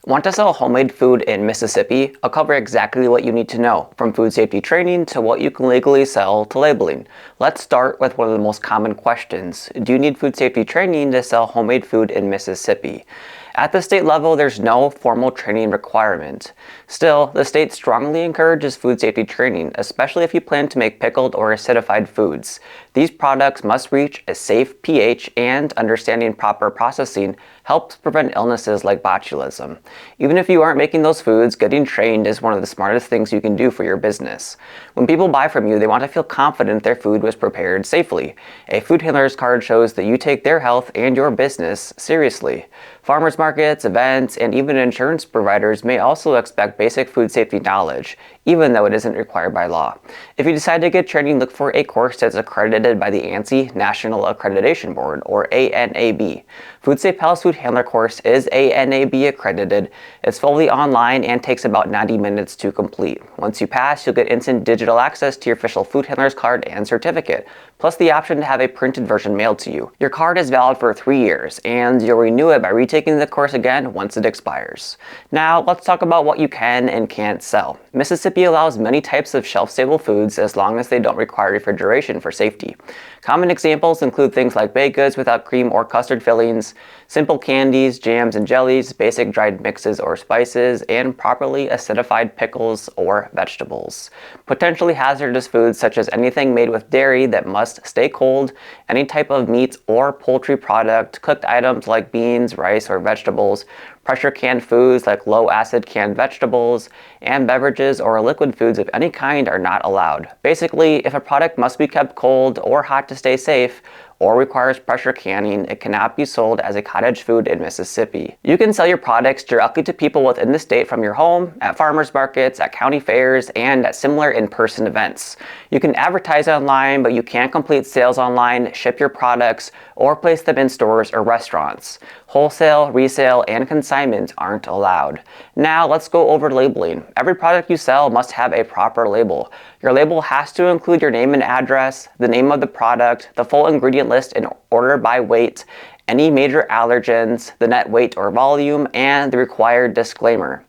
Want to sell homemade food in Mississippi? I'll cover exactly what you need to know, from food safety training to what you can legally sell to labeling. Let's start with one of the most common questions. Do you need food safety training to sell homemade food in Mississippi? At the state level, there's no formal training requirement. Still, the state strongly encourages food safety training, especially if you plan to make pickled or acidified foods. These products must reach a safe pH, and understanding proper processing helps prevent illnesses like botulism. Even if you aren't making those foods, getting trained is one of the smartest things you can do for your business. When people buy from you, they want to feel confident their food was prepared safely. A food handler's card shows that you take their health and your business seriously. Farmers markets, events, and even insurance providers may also expect basic food safety knowledge, even though it isn't required by law. If you decide to get training, look for a course that's accredited by the ANSI National Accreditation Board, or ANAB. Food Safe Palace Food Handler course is ANAB accredited. It's fully online and takes about 90 minutes to complete. Once you pass, you'll get instant digital access to your official food handler's card and certificate, plus the option to have a printed version mailed to you. Your card is valid for 3 years, and you'll renew it by retaking the course again once it expires. Now, let's talk about what you can and can't sell. Mississippi allows many types of shelf-stable foods as long as they don't require refrigeration for safety. Common examples include things like baked goods without cream or custard fillings, simple candies, jams and jellies, basic dried mixes or spices, and properly acidified pickles or vegetables. Potentially hazardous foods such as anything made with dairy that must stay cold, any type of meat or poultry product, cooked items like beans, rice, or vegetables, pressure canned foods like low acid canned vegetables, and beverages or liquid foods of any kind are not allowed. Basically, if a product must be kept cold or hot to stay safe, or requires pressure canning, it cannot be sold as a cottage food in Mississippi. You can sell your products directly to people within the state from your home, at farmers markets, at county fairs, and at similar in-person events. You can advertise online, but you can't complete sales online, ship your products, or place them in stores or restaurants. Wholesale, resale, and consignment aren't allowed. Now let's go over labeling. Every product you sell must have a proper label. Your label has to include your name and address, the name of the product, the full ingredient list in order by weight, any major allergens, the net weight or volume, and the required disclaimer.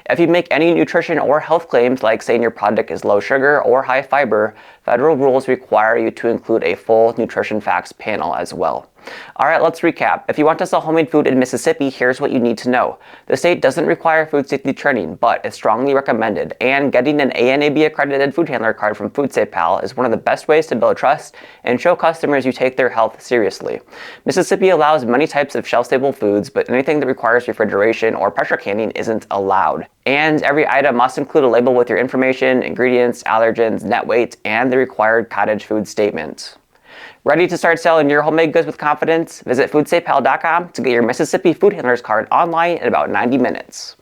If you make any nutrition or health claims, like saying your product is low sugar or high fiber, federal rules require you to include a full nutrition facts panel as well. Alright, let's recap. If you want to sell homemade food in Mississippi, here's what you need to know. The state doesn't require food safety training, but it's strongly recommended, and getting an ANAB accredited food handler card from Food Safe Pal is one of the best ways to build trust and show customers you take their health seriously. Mississippi allows many types of shelf-stable foods, but anything that requires refrigeration or pressure canning isn't allowed. And every item must include a label with your information, ingredients, allergens, net weight, and the required cottage food statement. Ready to start selling your homemade goods with confidence? Visit foodsafepal.com to get your Mississippi Food Handlers card online in about 90 minutes.